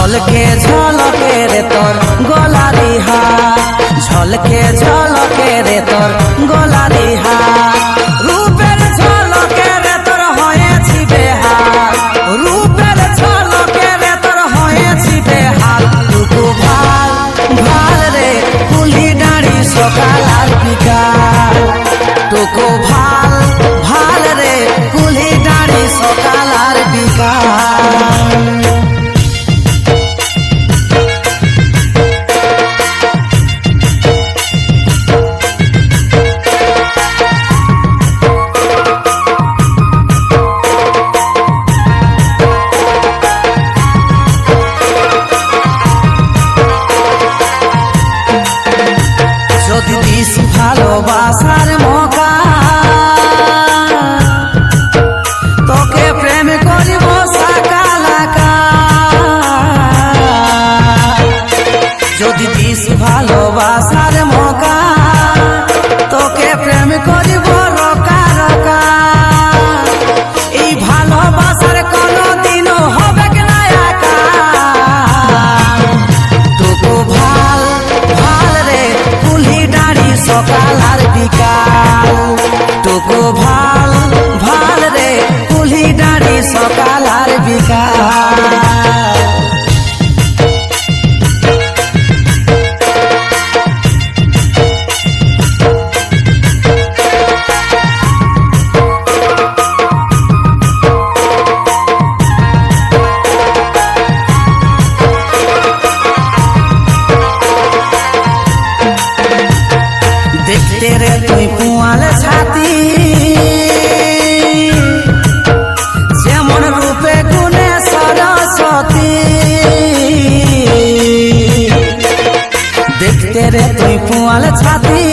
ঝলকে ঝলকে রে তোর গলারি হার, ঝলকে ঝলকে রে তোর গলারি হার, রূপের ঝলকে রে তোর হয়েছি বেহার, রূপের ঝলকে রে তোর হয়েছি বেহার। টুকু ভাল ভাল রে কুলি দাঁড়ি সকাল আর বিকাল, টুকু ভাল ভাল রে কুলি দাঁড়ি সকাল আর বিকাল। যদি দিস ভালোবাসার মৌকা, তোকে প্রেম করিব সাকালাকা। যদি দিস ভালোবাসার মৌকা, তোকে প্রেম করিব রকা রকা। এই ভালোবাসার কোনো দিনও হবে না একা। তোকে ভাল ভাল রে কুলি দাঁড়ি সকাল আর বিকাল, তোকে ভাল ভাল রে কুলি দাঁড়ি সকাল আর বিকাল। দেখতে রে তুই পুয়াল ছাতি, যেমন রূপে গুণে সরস্বতী। দেখতে রে তুই পুয়াল ছাতি,